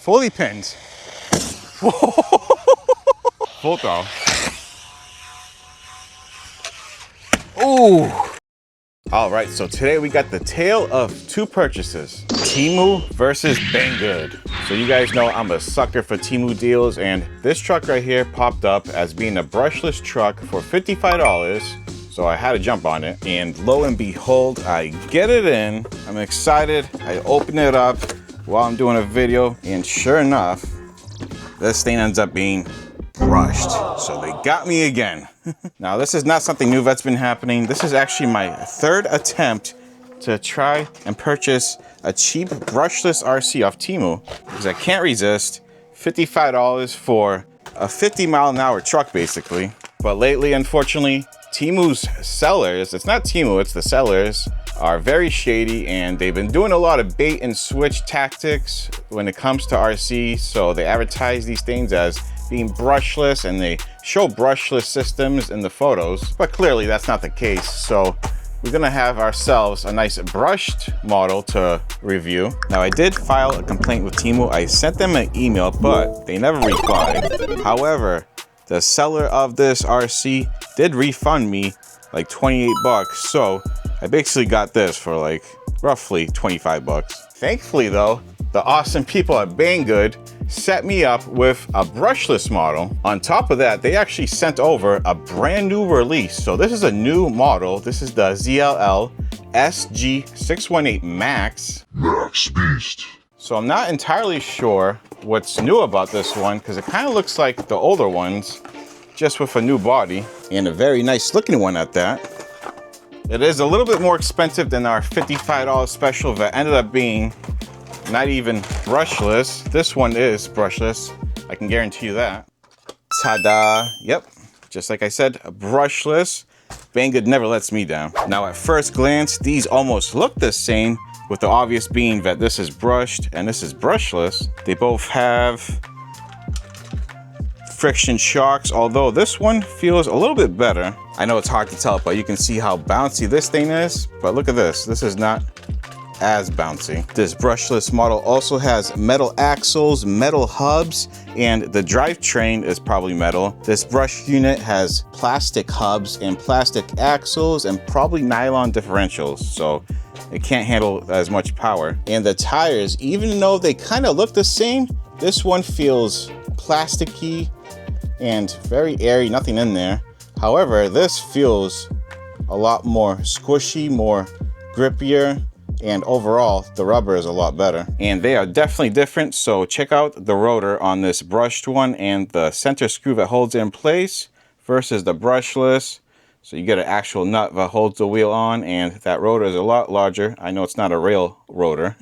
fully pinned. Full throw. Ooh. All right, so today we got the tale of two purchases. Temu versus Banggood. So you guys know I'm a sucker for Temu deals, and this truck right here popped up as being a brushless truck for $55. So I had to jump on it, and lo and behold, I get it in. I'm excited. I open it up while I'm doing a video, and sure enough, this thing ends up being brushed. So they got me again. Now this is not something new that's been happening. This is actually my third attempt to try and purchase a cheap brushless RC off Temu, because I can't resist $55 for a 50-mile-an-hour truck basically. But lately, unfortunately, Temu's sellers, it's not Temu, it's the sellers, are very shady, and they've been doing a lot of bait and switch tactics when it comes to RC. So they advertise these things as being brushless, and they show brushless systems in the photos, but clearly that's not the case. So we're gonna have ourselves a nice brushed model to review. Now I did file a complaint with Temu. I sent them an email, but they never replied. However, the seller of this RC did refund me like 28 bucks. So I basically got this for like roughly 25 bucks. Thankfully though, the awesome people at Banggood set me up with a brushless model. On top of that, they actually sent over a brand new release. So this is a new model. This is the ZLL SG618 Max. Max Beast. So I'm not entirely sure what's new about this one, because it kind of looks like the older ones, just with a new body, and a very nice looking one at that. It is a little bit more expensive than our $55 special that ended up being not even brushless. This one is brushless, I can guarantee you that. Ta-da! Yep, just like I said, brushless. Banggood never lets me down. Now at first glance, these almost look the same, with the obvious being that this is brushed and this is brushless. They both have friction shocks, although this one feels a little bit better. I know it's hard to tell, but you can see how bouncy this thing is. But look at this, this is not as bouncy. This brushless model also has metal axles, metal hubs, and the drivetrain is probably metal. This brush unit has plastic hubs and plastic axles and probably nylon differentials, so it can't handle as much power. And the tires, even though they kind of look the same, this one feels plasticky and very airy, nothing in there. However, this feels a lot more squishy, more grippier, and overall the rubber is a lot better, and they are definitely different. So check out the rotor on this brushed one and the center screw that holds it in place versus the brushless. So you get an actual nut that holds the wheel on, and that rotor is a lot larger. I know it's not a rail rotor.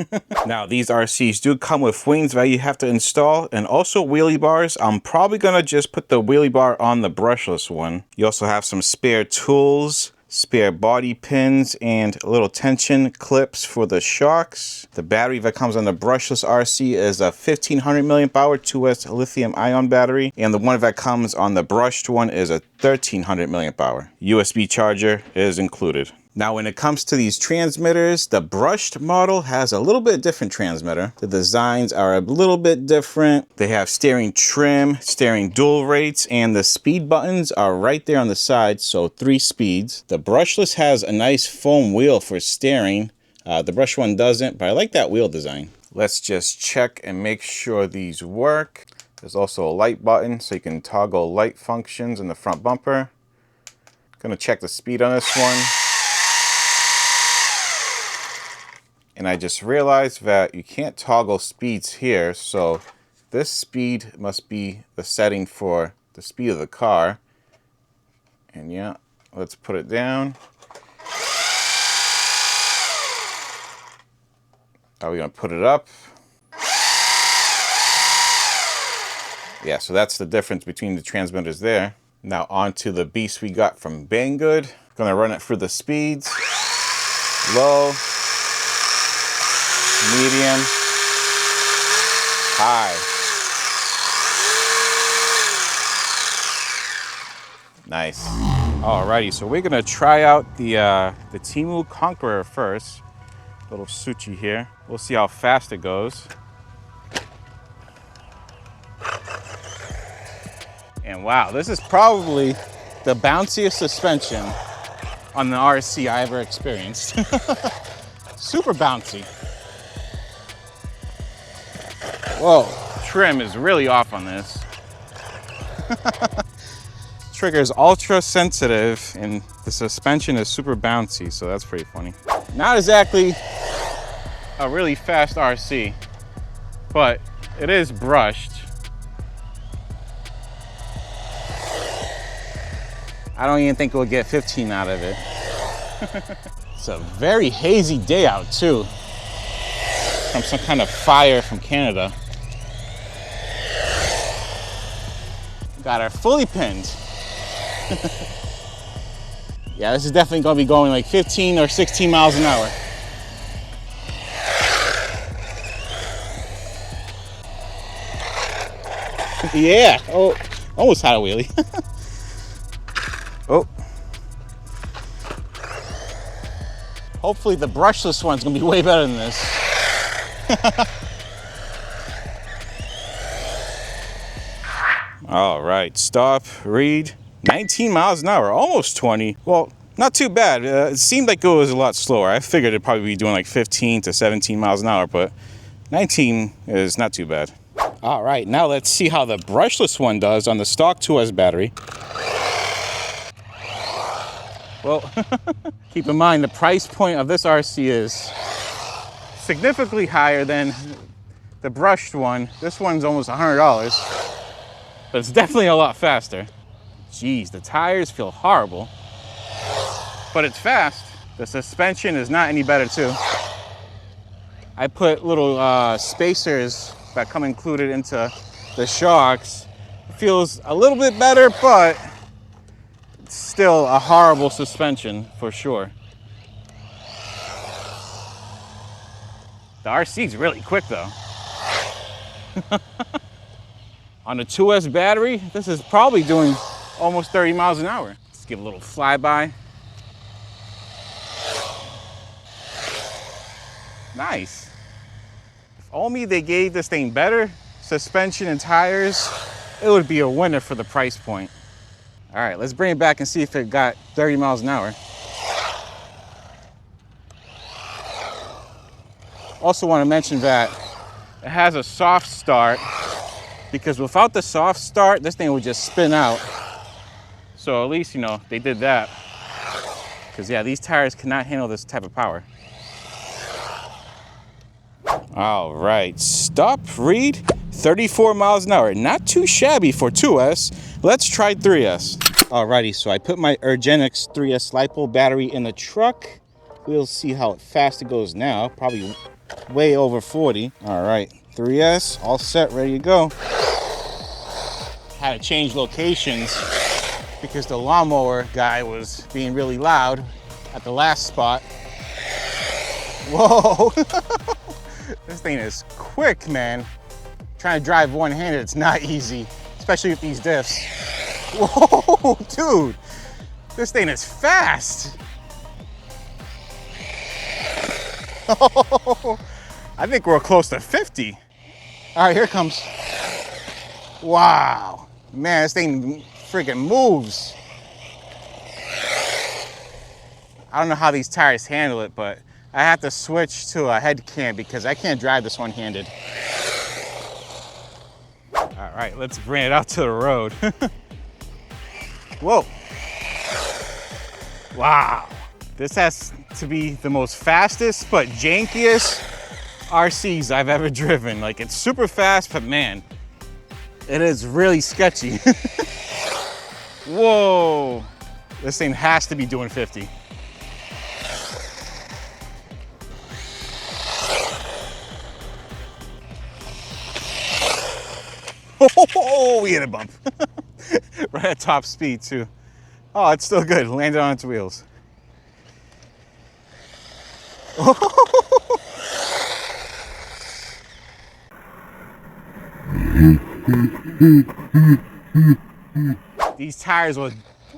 Now these RCs do come with wings that you have to install, and also wheelie bars. I'm probably gonna just put the wheelie bar on the brushless one. You also have some spare tools, spare body pins, and little tension clips for the shocks. The battery that comes on the brushless RC is a 1500 milliamp hour 2S lithium ion battery, and the one that comes on the brushed one is a 1300 milliamp hour. USB charger is included. Now when it comes to these transmitters, the brushed model has a little bit different transmitter. The designs are a little bit different. They have steering trim, steering dual rates, and the speed buttons are right there on the side, so 3 speeds. The brushless has a nice foam wheel for steering. The brush one doesn't, but I like that wheel design. Let's just check and make sure these work. There's also a light button, so you can toggle light functions in the front bumper. Gonna check the speed on this one. And I just realized that you can't toggle speeds here, so this speed must be the setting for the speed of the car. And yeah, let's put it down. Are we gonna put it up? Yeah, so that's the difference between the transmitters there. Now on to the beast we got from Banggood. Gonna run it through the speeds. Low. Medium, high. Nice. Alrighty, so we're gonna try out the Temu Conqueror first. Little Suchi here. We'll see how fast it goes. And wow, this is probably the bounciest suspension on the RC I ever experienced. Super bouncy. Whoa, trim is really off on this. Trigger is ultra sensitive and the suspension is super bouncy, so that's pretty funny. Not exactly a really fast RC, but it is brushed. I don't even think we'll get 15 out of it. It's a very hazy day out too. From some kind of fire from Canada. Got her fully pinned. Yeah, this is definitely gonna be going like 15 or 16 miles an hour. Yeah, oh, almost had a wheelie. Oh. Hopefully the brushless one's gonna be way better than this. All right, stop, read. 19 miles an hour, almost 20. Well, not too bad. It seemed like it was a lot slower. I figured it'd probably be doing like 15 to 17 miles an hour, but 19 is not too bad. All right, now let's see how the brushless one does on the stock 2S battery. Well, keep in mind the price point of this RC is significantly higher than the brushed one. This one's almost $100, but it's definitely a lot faster. Jeez, the tires feel horrible, but it's fast. The suspension is not any better too. I put little spacers that come included into the shocks. It feels a little bit better, but it's still a horrible suspension for sure. The RC's really quick though. On the 2S battery, this is probably doing almost 30 miles an hour. Let's give a little flyby. Nice. If only they gave this thing better suspension and tires, it would be a winner for the price point. All right, let's bring it back and see if it got 30 miles an hour. Also want to mention that it has a soft start, because without the soft start, this thing would just spin out. So at least, you know, they did that. Because yeah, these tires cannot handle this type of power. All right, stop, read, 34 miles an hour. Not too shabby for 2S. Let's try 3S. Alrighty, so I put my Ergenix 3S LiPo battery in the truck. We'll see how fast it goes now. Probably way over 40. All right, 3S, all set, ready to go. Had to change locations because the lawnmower guy was being really loud at the last spot. Whoa, this thing is quick, man. Trying to drive one-handed, it's not easy, especially with these diffs. Whoa, dude, this thing is fast. I think we're close to 50. All right, here it comes. Wow, man, this thing freaking moves. I don't know how these tires handle it, but I have to switch to a head cam because I can't drive this one-handed. All right, let's bring it out to the road. Whoa. Wow. This has to be the most fastest but jankiest RCs I've ever driven. Like, it's super fast, but man, it is really sketchy. Whoa. This thing has to be doing 50. Oh, we hit a bump. Right at top speed too. Oh, it's still good. Landed on its wheels. These tires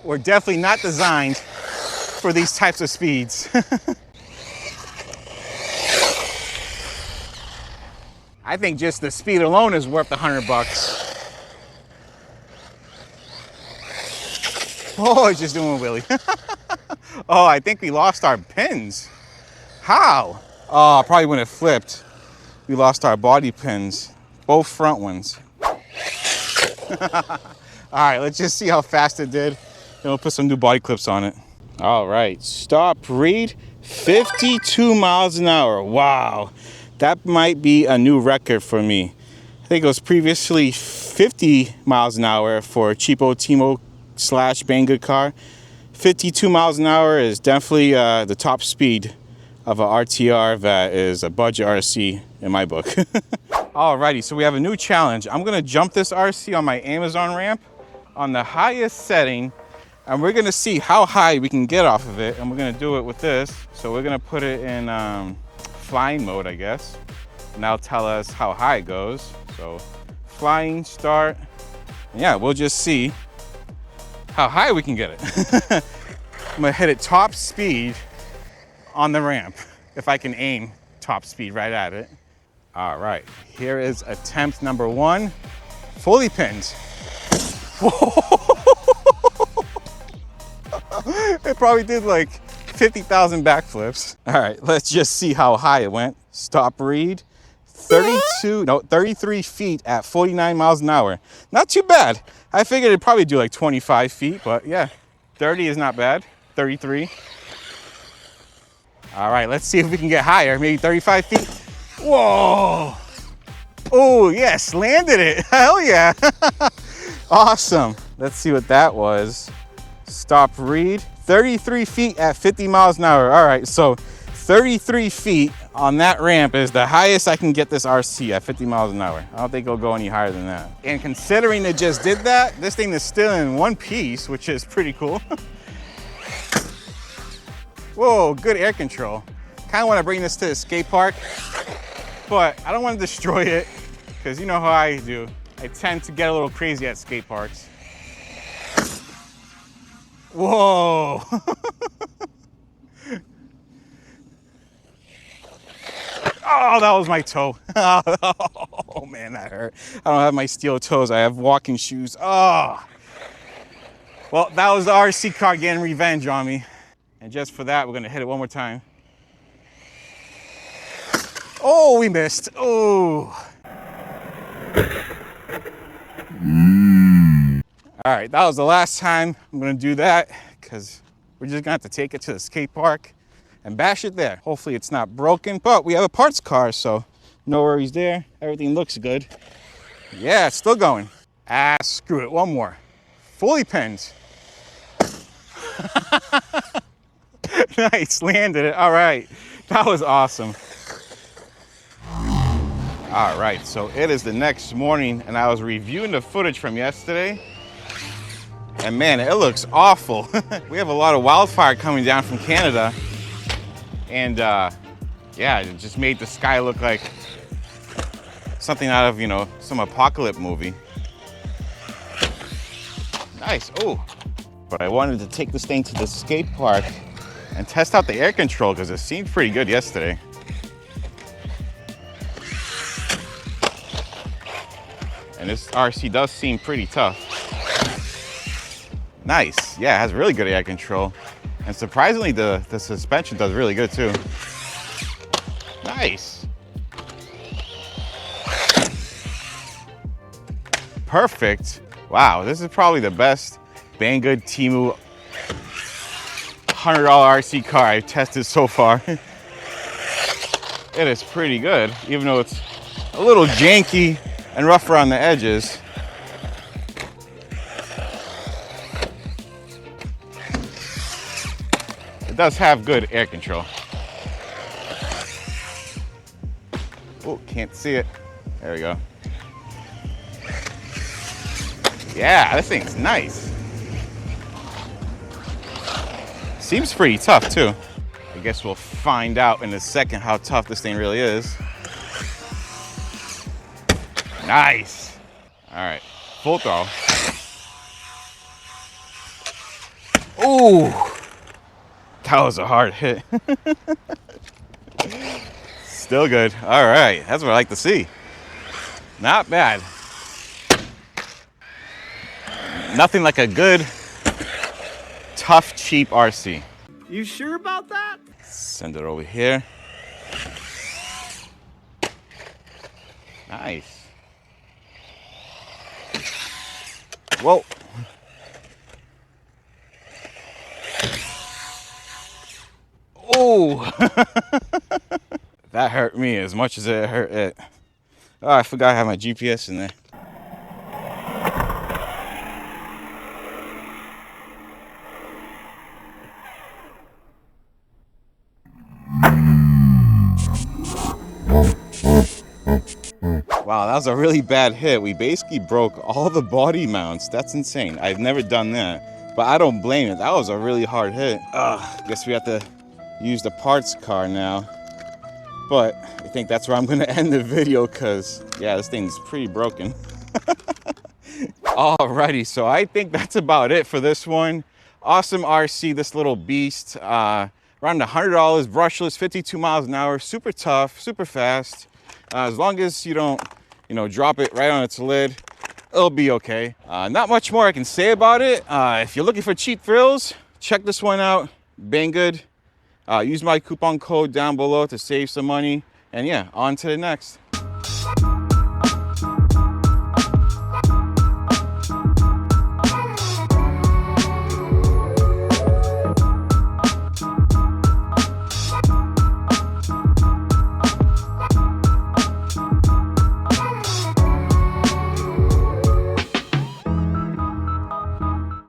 were definitely not designed for these types of speeds. I think just the speed alone is worth $100. Oh, it's just doing a wheelie. Oh, I think we lost our pins. How? Oh, probably when it flipped, we lost our body pins, both front ones. All right, let's just see how fast it did. Then we'll put some new body clips on it. All right, stop read, 52 miles an hour. Wow, that might be a new record for me. I think it was previously 50 miles an hour for a cheapo Temu / Banggood car. 52 miles an hour is definitely the top speed of an RTR that is a budget RC in my book. Alrighty, so we have a new challenge. I'm gonna jump this RC on my Amazon ramp on the highest setting, and we're gonna see how high we can get off of it, and we're gonna do it with this. So we're gonna put it in flying mode, I guess, and that'll tell us how high it goes. So flying, start, and yeah, we'll just see how high we can get it. I'm gonna hit it top speed on the ramp, if I can aim top speed right at it. All right, here is attempt number 1, fully pinned. It probably did like 50,000 backflips. All right, let's just see how high it went. Stop read, 33 feet at 49 miles an hour. Not too bad. I figured it'd probably do like 25 feet, but yeah, 30 is not bad, 33. All right, let's see if we can get higher, maybe 35 feet. Whoa! Oh, yes, landed it. Hell yeah. Awesome. Let's see what that was. Stop read. 33 feet at 50 miles an hour. All right, so 33 feet on that ramp is the highest I can get this RC at 50 miles an hour. I don't think it'll go any higher than that. And considering it just did that, this thing is still in one piece, which is pretty cool. Whoa, good air control. Kind of want to bring this to the skate park, but I don't want to destroy it because you know how I do. I tend to get a little crazy at skate parks. Whoa. Oh, that was my toe. Oh man, that hurt. I don't have my steel toes. I have walking shoes. Oh. Well, that was the RC car getting revenge on me. And just for that, we're gonna hit it one more time. Oh, we missed. Oh. All right, that was the last time I'm gonna do that because we're just gonna have to take it to the skate park and bash it there. Hopefully it's not broken, but we have a parts car, so no worries there. Everything looks good. Yeah, it's still going. Ah, screw it, one more. Fully pinned. Nice, landed it. All right, that was awesome. All right, so it is the next morning and I was reviewing the footage from yesterday. And man, it looks awful. We have a lot of wildfire coming down from Canada. And yeah, it just made the sky look like something out of, you know, some apocalypse movie. Nice, oh. But I wanted to take this thing to the skate park and test out the air control because it seemed pretty good yesterday. And this RC does seem pretty tough. Nice, yeah, it has really good air control. And surprisingly, the suspension does really good too. Nice. Perfect. Wow, this is probably the best Banggood Temu $100 RC car I've tested so far. It is pretty good, even though it's a little janky and rough around the edges. It does have good air control. Oh, can't see it. There we go. Yeah, this thing's nice. Seems pretty tough too. I guess we'll find out in a second how tough this thing really is. Nice. All right, full throttle. Ooh, that was a hard hit. Still good. All right, that's what I like to see. Not bad. Nothing like a good tough, cheap RC. You sure about that? Send it over here. Nice. Whoa. Oh. That hurt me as much as it hurt it. Oh, I forgot I have my GPS in there. Wow, that was a really bad hit. We basically broke all the body mounts. That's insane. I've never done that, but I don't blame it. That was a really hard hit. Guess we have to use the parts car now. But I think that's where I'm gonna end the video because, yeah, this thing's pretty broken. Alrighty, so I think that's about it for this one. Awesome RC, this little beast. Around $100, brushless, 52 miles an hour, super tough, super fast. As long as you don't, drop it right on its lid, it'll be okay. Not much more I can say about it. If you're looking for cheap thrills, check this one out, Banggood. Use my coupon code down below to save some money. And yeah, on to the next.